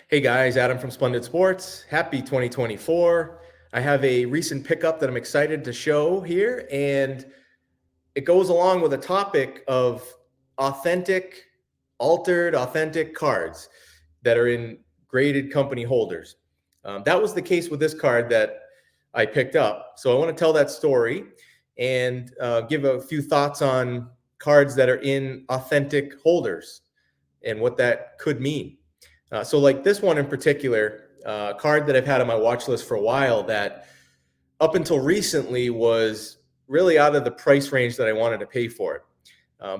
Hey guys, Adam from Splendid Sports. Happy 2024. I have a recent pickup that I'm excited to show here, and it goes along with a topic of authentic, authentic cards that are in graded company holders. That was the case with this card that I picked up. So I want to tell that story and give a few thoughts on cards that are in authentic holders and what that could mean. So like this one in particular, a card that I've had on my watch list for a while that up until recently was really out of the price range that I wanted to pay for it.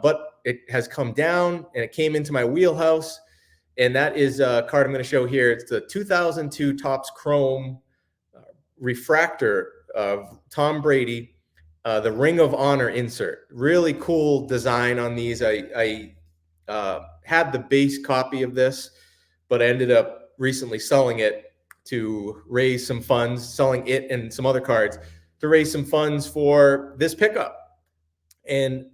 But it has come down and it came into my wheelhouse. And that is a card I'm going to show here. It's the 2002 Topps Chrome refractor of Tom Brady, the Ring of Honor insert. Really cool design on these. I had the base copy of this, but I ended up recently selling it to raise some funds, selling it and some other cards to raise some funds for this pickup. And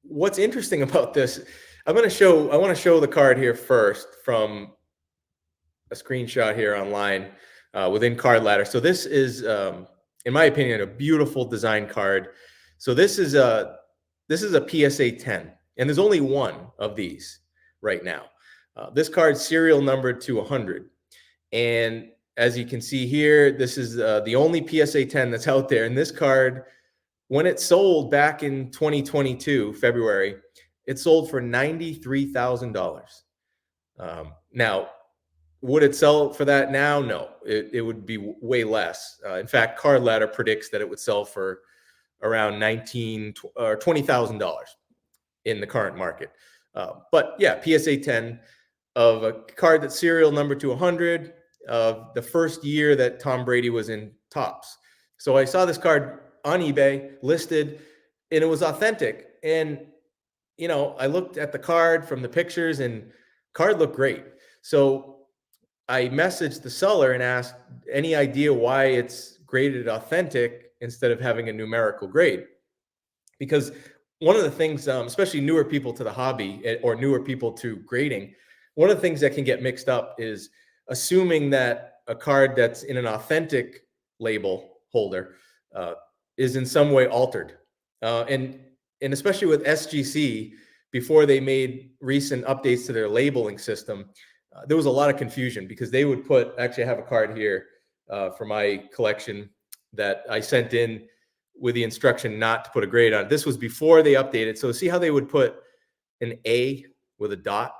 what's interesting about this, I want to show the card here first from a screenshot here online within Card Ladder. So this is, in my opinion, a beautiful design card. So this is a PSA 10, and there's only one of these right now. This card's serial numbered to 100, and as you can see here, this is the only PSA 10 that's out there. And this card, when it sold back in 2022 February, it sold for $93,000. Now, would it sell for that now? No, it would be way less. In fact, Card Ladder predicts that it would sell for around $19,000 or $20,000 in the current market. But yeah, PSA 10 of a card that's serial number to 100 of the first year that Tom Brady was in Topps. So I saw this card on eBay listed, and it was authentic. And I looked at the card from the pictures, and card looked great. So I messaged the seller and asked, any idea why it's graded authentic instead of having a numerical grade? Because one of the things, especially newer people to the hobby or newer people to grading, one of the things that can get mixed up is assuming that a card that's in an authentic label holder is in some way altered. And especially with SGC, before they made recent updates to their labeling system, there was a lot of confusion because they would actually I have a card here for my collection that I sent in with the instruction not to put a grade on it. This was before they updated. So see how they would put an A with a dot?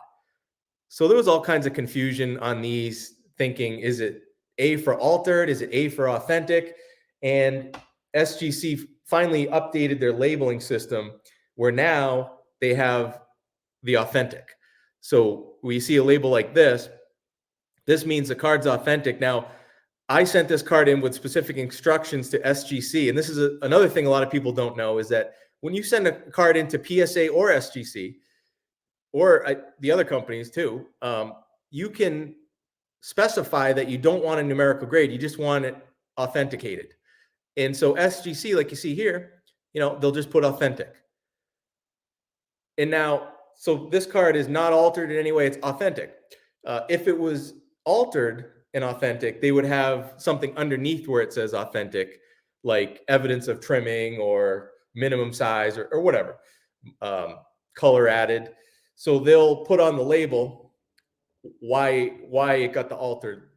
So there was all kinds of confusion on these, thinking, is it A for altered? Is it A for authentic? And SGC finally updated their labeling system where now they have the authentic. So when you see a label like this means the card's authentic. Now, I sent this card in with specific instructions to SGC. And this is another thing a lot of people don't know, is that when you send a card into PSA or SGC, or the other companies too, you can specify that you don't want a numerical grade. You just want it authenticated. And so SGC, like you see here, they'll just put authentic. And now, so this card is not altered in any way. It's authentic. If it was altered and authentic, they would have something underneath where it says authentic, like evidence of trimming or minimum size or whatever, color added. So they'll put on the label why it got the altered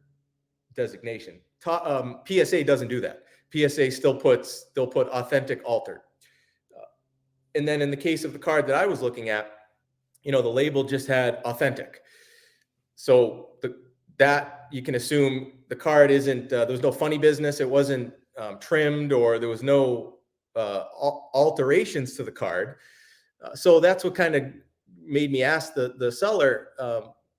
designation. PSA doesn't do that. PSA they'll put authentic altered. And then in the case of the card that I was looking at, the label just had authentic. So that you can assume the card isn't, there was no funny business. It wasn't trimmed, or there was no alterations to the card. So that's what kind of made me ask the seller,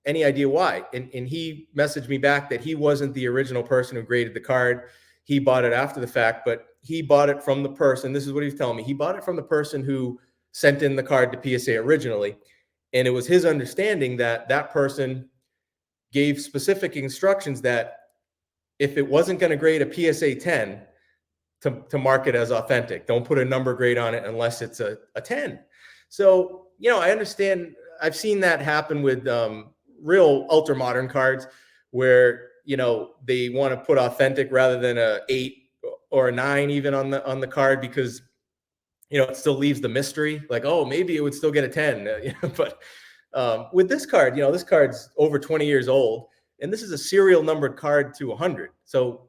any idea why? And he messaged me back that he wasn't the original person who graded the card. He bought it after the fact, but he bought it from the person. This is what he was telling me. He bought it from the person who sent in the card to PSA originally. And it was his understanding that that person gave specific instructions that if it wasn't going to grade a PSA 10, to mark it as authentic. Don't put a number grade on it unless it's a 10. So, I understand. I've seen that happen with real ultra modern cards where, they want to put authentic rather than a 8 or a 9 even on the card, because it still leaves the mystery, like, oh, maybe it would still get a 10. But with this card, this card's over 20 years old, and this is a serial numbered card to 100. So,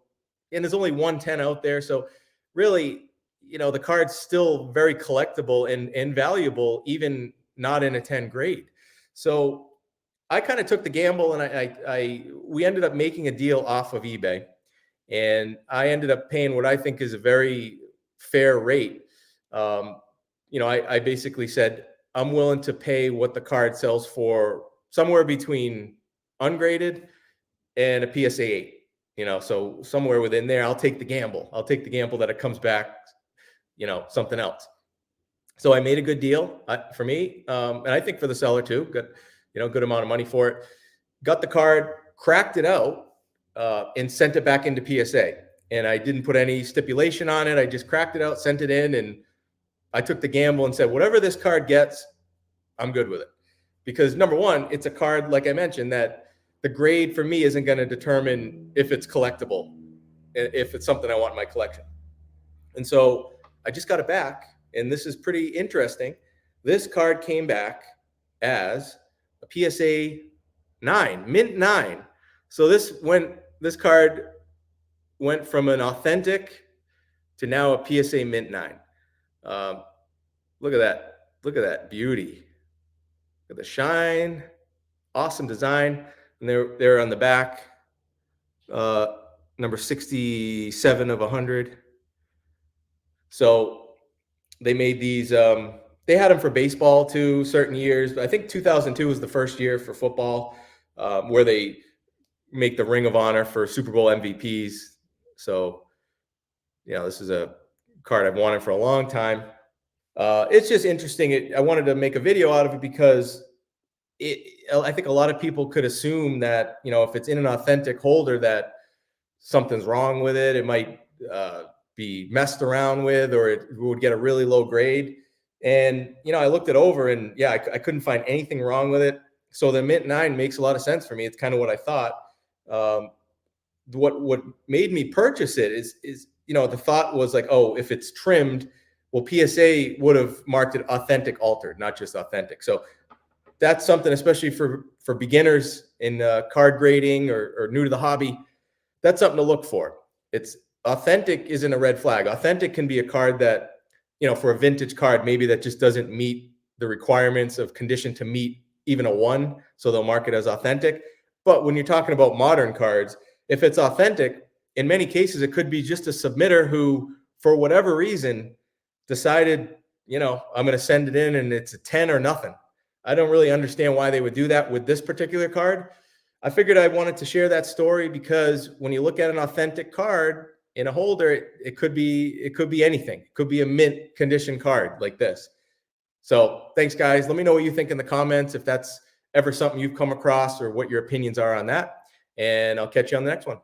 and there's only one 10 out there. So, really, the card's still very collectible and valuable, even not in a 10 grade. So, I kind of took the gamble, and we ended up making a deal off of eBay, and I ended up paying what I think is a very fair rate. I basically said, I'm willing to pay what the card sells for, somewhere between ungraded and a PSA 8. So somewhere within there, I'll take the gamble. I'll take the gamble that it comes back, something else. So I made a good deal for me, and I think for the seller too. Got good amount of money for it. Got the card, cracked it out, and sent it back into PSA. And I didn't put any stipulation on it. I just cracked it out, sent it in, and I took the gamble and said, whatever this card gets, I'm good with it. Because number one, it's a card, like I mentioned, that the grade for me isn't going to determine if it's collectible, if it's something I want in my collection. And so I just got it back, and this is pretty interesting. This card came back as a PSA 9, mint 9. So this card went from an authentic to now a PSA mint 9. Look at that. Look at that beauty. Look at the shine. Awesome design. And they're on the back. Number 67 of 100. So they made these. They had them for baseball too, certain years. But I think 2002 was the first year for football, where they make the Ring of Honor for Super Bowl MVPs. So, this is a card I've wanted for a long time. It's just interesting. I wanted to make a video out of it because I think a lot of people could assume that, if it's in an authentic holder, that something's wrong with it. It might be messed around with, or it would get a really low grade. And, I looked it over, and I couldn't find anything wrong with it. So the mint 9 makes a lot of sense for me. It's kind of what I thought. What made me purchase it is the thought was like, oh, if it's trimmed, well, PSA would have marked it authentic altered, not just authentic. So that's something, especially for beginners in card grading or new to the hobby, that's something to look for. It's authentic isn't a red flag. Authentic can be a card that, for a vintage card, maybe that just doesn't meet the requirements of condition to meet even a 1, so they'll mark it as authentic. But when you're talking about modern cards, if it's authentic, in many cases, it could be just a submitter who, for whatever reason, decided, I'm going to send it in and it's a 10 or nothing. I don't really understand why they would do that with this particular card. I figured I wanted to share that story because when you look at an authentic card in a holder, it could be anything. It could be a mint condition card like this. So thanks, guys. Let me know what you think in the comments, if that's ever something you've come across or what your opinions are on that. And I'll catch you on the next one.